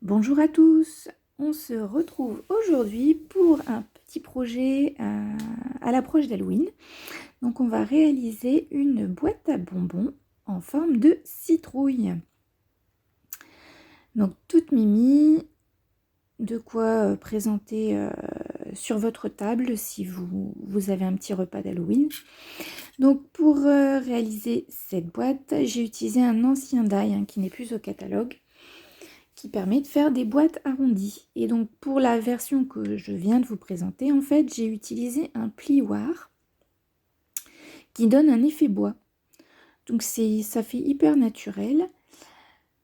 Bonjour à tous, on se retrouve aujourd'hui pour un petit projet à l'approche d'Halloween. Donc on va réaliser une boîte à bonbons en forme de citrouille. Donc toute mimi, de quoi présenter sur votre table si vous avez un petit repas d'Halloween. Donc pour réaliser cette boîte, j'ai utilisé un ancien die qui n'est plus au catalogue, qui permet de faire des boîtes arrondies. Et donc pour la version que je viens de vous présenter, en fait, j'ai utilisé un plioir qui donne un effet bois. Donc ça fait hyper naturel.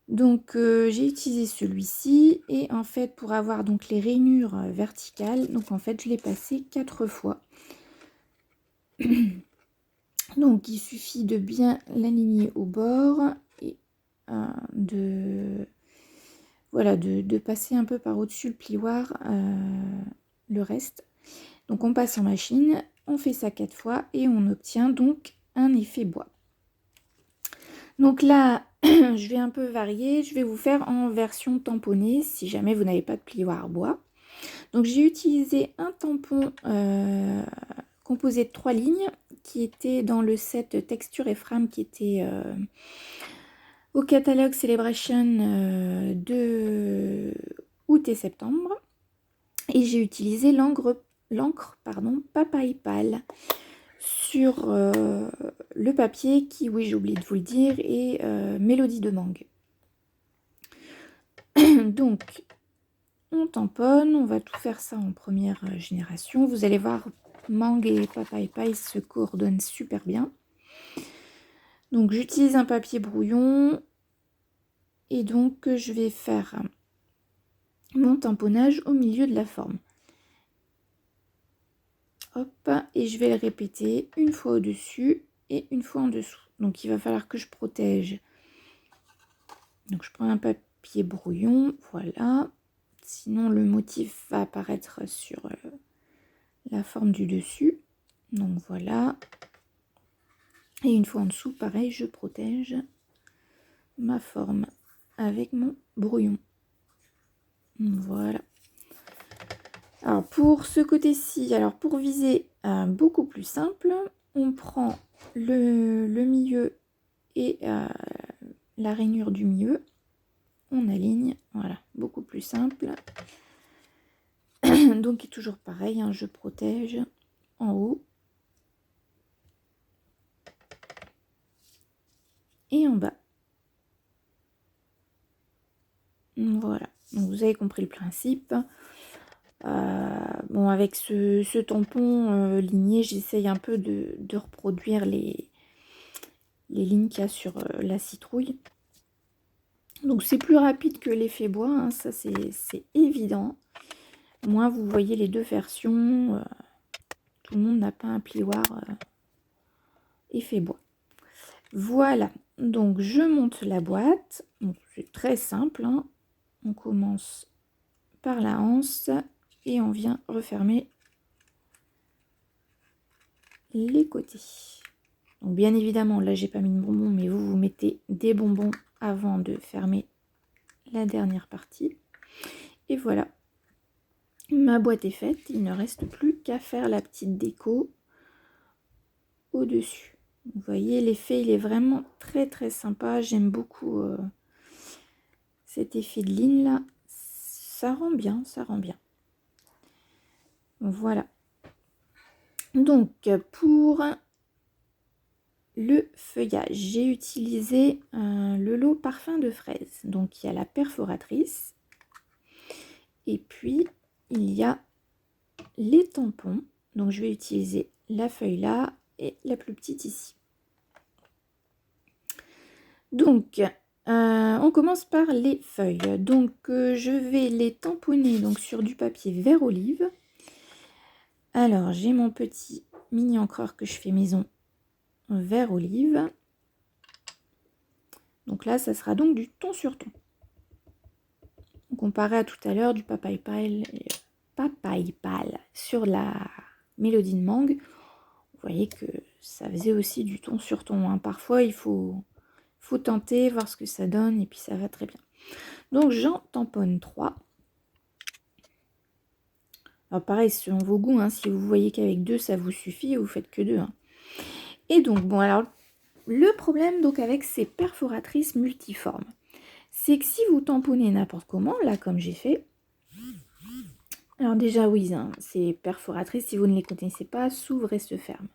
Donc j'ai utilisé celui-ci et en fait pour avoir donc les rainures verticales, donc en fait je l'ai passé 4 fois. Donc il suffit de bien l'aligner au bord et de passer un peu par au-dessus le plioir le reste. Donc on passe en machine, on fait ça 4 fois et on obtient donc un effet bois. Donc là, je vais un peu varier, je vais vous faire en version tamponnée si jamais vous n'avez pas de plioir bois. Donc j'ai utilisé un tampon composé de 3 lignes qui était dans le set texture et frame qui était au catalogue Celebration de août et septembre. Et j'ai utilisé l'encre Papaye Pâle sur le papier qui, oui j'ai oublié de vous le dire, est Mélodie de mangue. Donc on tamponne, on va tout faire ça en première génération. Vous allez voir, mangue et Papaye Pâle se coordonnent super bien. Donc j'utilise un papier brouillon et donc je vais faire mon tamponnage au milieu de la forme. Hop, et je vais le répéter une fois au-dessus et une fois en dessous. Donc il va falloir que je protège. Donc je prends un papier brouillon, voilà. Sinon le motif va apparaître sur la forme du dessus. Donc voilà. Et une fois en dessous, pareil, je protège ma forme avec mon brouillon. Voilà. Alors pour ce côté-ci, alors pour viser beaucoup plus simple, on prend le milieu et la rainure du milieu, on aligne, voilà, beaucoup plus simple. Donc toujours pareil, je protège en haut et en bas. Voilà, donc vous avez compris le principe. Bon, avec ce tampon ligné, j'essaye un peu de reproduire les lignes qu'il y a sur la citrouille. Donc c'est plus rapide que l'effet bois, ça c'est évident. Moi, vous voyez les deux versions, tout le monde n'a pas un plioir effet bois. Voilà, donc je monte la boîte. C'est très simple, on commence par la anse et on vient refermer les côtés. Donc bien évidemment, là j'ai pas mis de bonbons, mais vous mettez des bonbons avant de fermer la dernière partie. Et voilà, ma boîte est faite, il ne reste plus qu'à faire la petite déco au-dessus. Vous voyez, l'effet il est vraiment très très sympa, j'aime beaucoup cet effet de ligne là, ça rend bien, ça rend bien. Voilà. Donc pour le feuillage, j'ai utilisé le lot parfum de fraise. Donc il y a la perforatrice et puis il y a les tampons. Donc je vais utiliser la feuille là et la plus petite ici. Donc on commence par les feuilles. Donc je vais les tamponner donc sur du papier vert olive. Alors j'ai mon petit mini encreur que je fais maison vert olive. Donc là ça sera donc du ton sur ton. Comparé à tout à l'heure du Papaye Pâle sur la Mélodie de mangue, vous voyez que ça faisait aussi du ton sur ton. Parfois il faut tenter, voir ce que ça donne et puis ça va très bien. Donc j'en tamponne 3. Alors pareil, selon vos goûts, hein, si vous voyez qu'avec 2 ça vous suffit, vous faites que 2. Hein. Et donc, bon, alors, le problème donc avec ces perforatrices multiformes, c'est que si vous tamponnez n'importe comment, là comme j'ai fait, alors déjà oui, hein, ces perforatrices, si vous ne les connaissez pas, s'ouvrent et se ferment.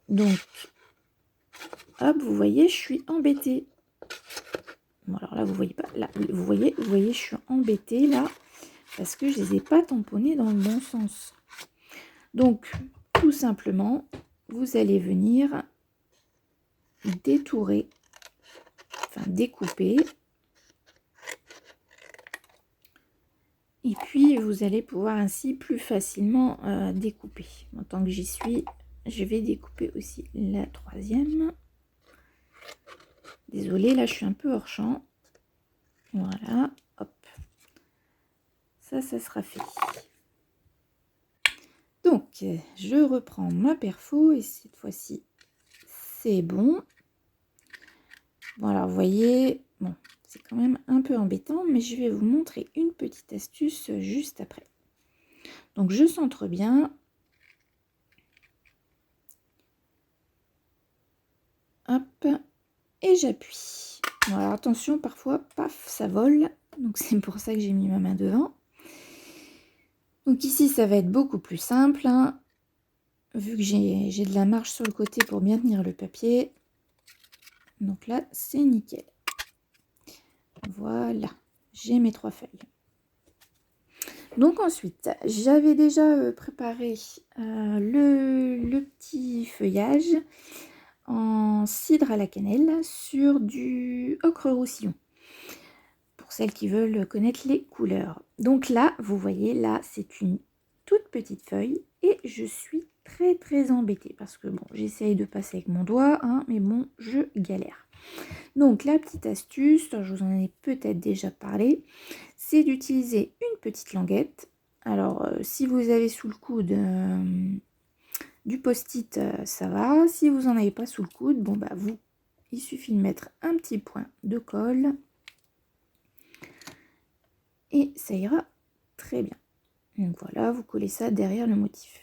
Donc, hop, vous voyez, je suis embêtée. Bon, alors là, vous voyez pas, là, vous voyez, je suis embêtée là, parce que je les ai pas tamponnées dans le bon sens. Donc, tout simplement, vous allez venir détourer, enfin découper. Et puis, vous allez pouvoir ainsi plus facilement découper. En tant que j'y suis, je vais découper aussi la 3e. Désolée, là, je suis un peu hors champ. Voilà, hop. Ça sera fait. Donc, je reprends ma perfo et cette fois-ci, c'est bon. Bon, alors, vous voyez, bon, c'est quand même un peu embêtant, mais je vais vous montrer une petite astuce juste après. Donc, je centre bien. Hop, et j'appuie. Bon, alors attention, parfois, paf, ça vole. Donc c'est pour ça que j'ai mis ma main devant. Donc ici, ça va être beaucoup plus simple. Hein, vu que j'ai de la marge sur le côté pour bien tenir le papier. Donc là, c'est nickel. Voilà, j'ai mes 3 feuilles. Donc ensuite, j'avais déjà préparé le petit feuillage en cidre à la cannelle sur du ocre roussillon. Pour celles qui veulent connaître les couleurs. Donc là, vous voyez, là, c'est une toute petite feuille et je suis très embêtée parce que bon, j'essaye de passer avec mon doigt, hein, mais bon, je galère. Donc la petite astuce, je vous en ai peut-être déjà parlé, c'est d'utiliser une petite languette. Alors, si vous avez sous le coude du post-it, ça va. Si vous n'en avez pas sous le coude, bon bah il suffit de mettre un petit point de colle. Et ça ira très bien. Donc voilà, vous collez ça derrière le motif.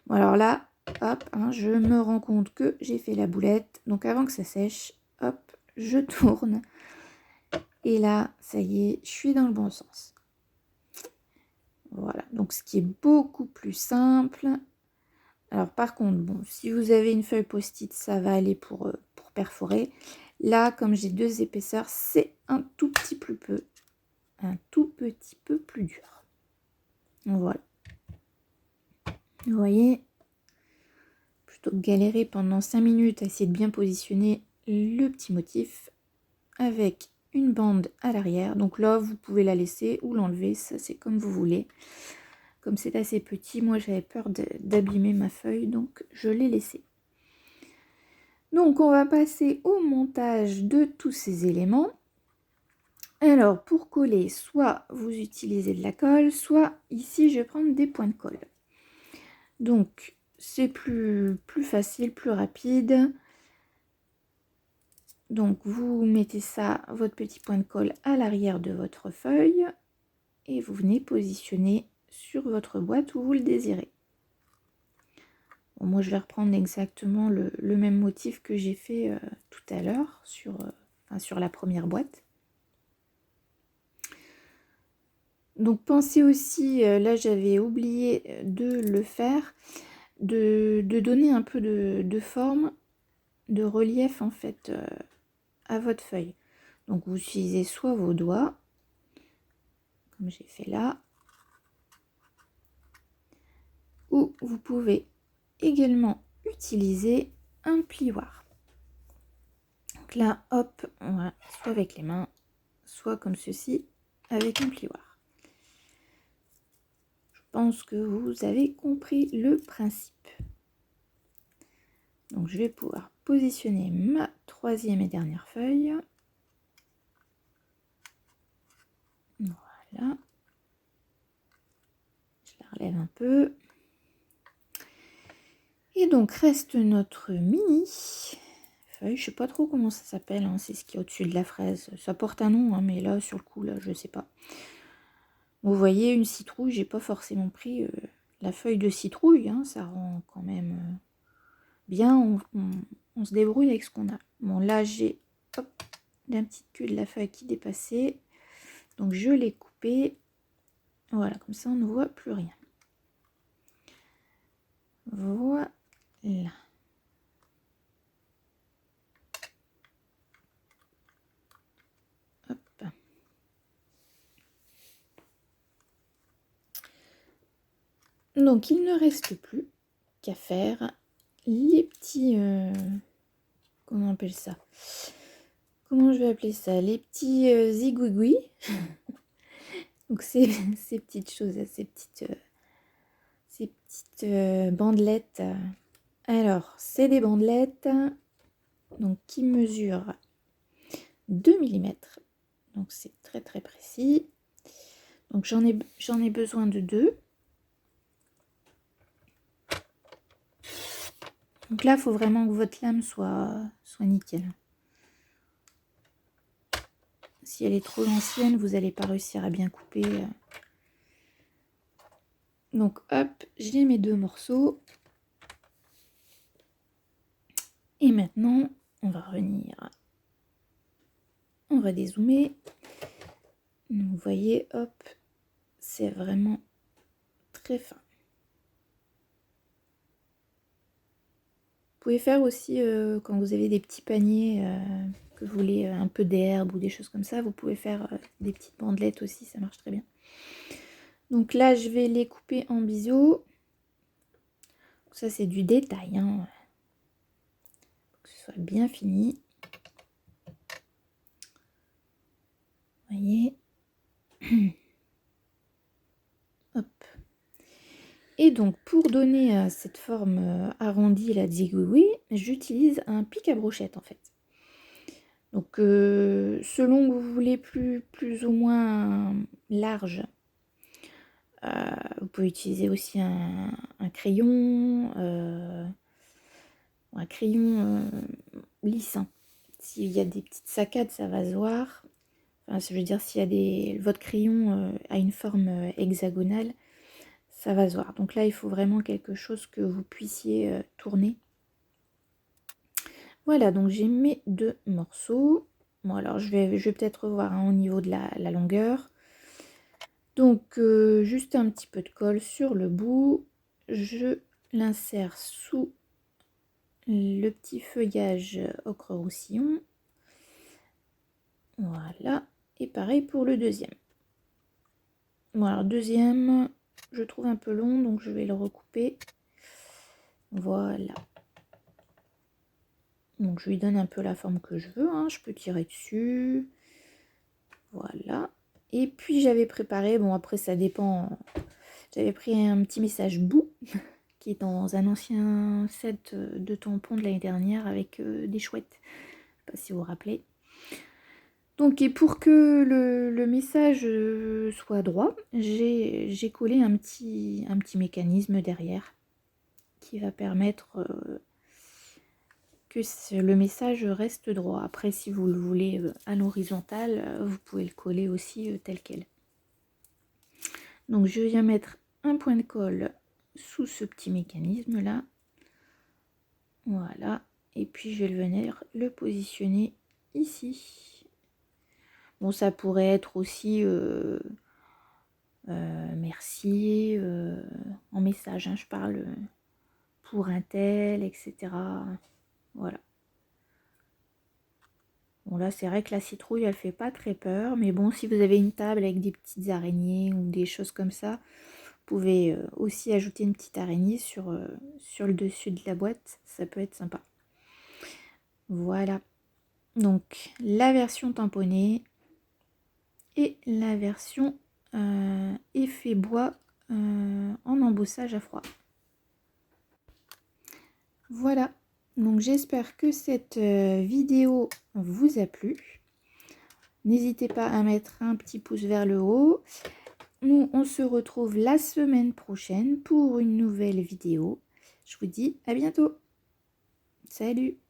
Bon alors là, hop, hein, je me rends compte que j'ai fait la boulette. Donc avant que ça sèche, hop, je tourne. Et là, ça y est, je suis dans le bon sens. Voilà, donc ce qui est beaucoup plus simple. Alors par contre, bon, si vous avez une feuille post-it, ça va aller pour perforer. Là, comme j'ai 2 épaisseurs, c'est un tout petit peu plus dur. Voilà. Vous voyez, plutôt que galérer pendant 5 minutes à essayer de bien positionner le petit motif avec une bande à l'arrière. Donc là, vous pouvez la laisser ou l'enlever, ça c'est comme vous voulez. Comme c'est assez petit, moi j'avais peur d'abîmer ma feuille, donc je l'ai laissé. Donc on va passer au montage de tous ces éléments. Alors pour coller, soit vous utilisez de la colle, soit ici je vais prendre des points de colle. Donc c'est plus facile, plus rapide. Donc vous mettez ça, votre petit point de colle à l'arrière de votre feuille et vous venez positionner sur votre boîte où vous le désirez. Bon, moi je vais reprendre exactement le même motif que j'ai fait tout à l'heure sur la première boîte. Donc pensez aussi, là j'avais oublié de le faire, de donner un peu de forme, de relief en fait à votre feuille. Donc vous utilisez soit vos doigts, comme j'ai fait là, ou vous pouvez également utiliser un plioir. Donc là, hop, voilà, soit avec les mains, soit comme ceci, avec un plioir. Je pense que vous avez compris le principe. Donc je vais pouvoir positionner ma 3e et dernière feuille. Voilà. Je la relève un peu. Et donc reste notre mini feuille. Je sais pas trop comment ça s'appelle, hein, c'est ce qui est au-dessus de la fraise. Ça porte un nom, hein, mais là, sur le coup, là, je sais pas. Vous voyez, une citrouille, j'ai pas forcément pris la feuille de citrouille, hein, ça rend quand même bien, on se débrouille avec ce qu'on a. Bon, là, j'ai la petite queue de la feuille qui dépassait, donc je l'ai coupée. Voilà, comme ça, on ne voit plus rien. Voilà. Hop. Donc, il ne reste plus qu'à faire les petits... comment on appelle ça? Comment je vais appeler ça? Les petits zigouigouis. Donc, ces petites choses, ces petites bandelettes. Alors, c'est des bandelettes donc, qui mesurent 2 mm. Donc, c'est très très précis. Donc, j'en ai besoin de 2. Donc là, il faut vraiment que votre lame soit nickel. Si elle est trop ancienne, vous n'allez pas réussir à bien couper. Donc hop, j'ai mes 2 morceaux. Et maintenant, on va revenir. On va dézoomer. Donc, vous voyez, hop, c'est vraiment très fin. Vous pouvez faire aussi, quand vous avez des petits paniers, que vous voulez un peu d'herbe ou des choses comme ça, vous pouvez faire des petites bandelettes aussi, ça marche très bien. Donc là, je vais les couper en biseau. Ça, c'est du détail, hein. Pour que ce soit bien fini. Vous voyez. Hop. Et donc, pour donner cette forme arrondie, la zigouigoui, j'utilise un pic à brochette, en fait. Donc, selon que vous voulez plus ou moins large, vous pouvez utiliser aussi un crayon, lisse. Hein. S'il y a des petites saccades, ça va se voir. Enfin, je veux dire, si votre crayon a une forme hexagonale, ça va se voir. Donc là, il faut vraiment quelque chose que vous puissiez tourner. Voilà, donc j'ai mes 2 morceaux. Bon, alors je vais peut-être revoir hein, au niveau de la longueur. Donc, juste un petit peu de colle sur le bout. Je l'insère sous le petit feuillage ocre roussillon. Voilà. Et pareil pour le deuxième. Bon, alors deuxième, je trouve un peu long, donc je vais le recouper. Voilà. Donc je lui donne un peu la forme que je veux, hein. Je peux tirer dessus. Voilà. Et puis j'avais préparé, bon après ça dépend, j'avais pris un petit message bout qui est dans un ancien set de tampons de l'année dernière avec des chouettes. Je sais pas si vous vous rappelez. Donc et pour que le message soit droit, j'ai collé un petit mécanisme derrière qui va permettre que le message reste droit. Après, si vous le voulez à l'horizontale, vous pouvez le coller aussi tel quel. Donc, je viens mettre un point de colle sous ce petit mécanisme là. Voilà. Et puis, je vais venir le positionner ici. Bon, ça pourrait être aussi merci en message, hein, je parle pour un tel, etc. Voilà. Bon là c'est vrai que la citrouille elle fait pas très peur, mais bon si vous avez une table avec des petites araignées ou des choses comme ça, vous pouvez aussi ajouter une petite araignée sur le dessus de la boîte, ça peut être sympa. Voilà, donc la version tamponnée et la version effet bois en embossage à froid. Voilà, donc j'espère que cette vidéo vous a plu. N'hésitez pas à mettre un petit pouce vers le haut. Nous, on se retrouve la semaine prochaine pour une nouvelle vidéo. Je vous dis à bientôt. Salut!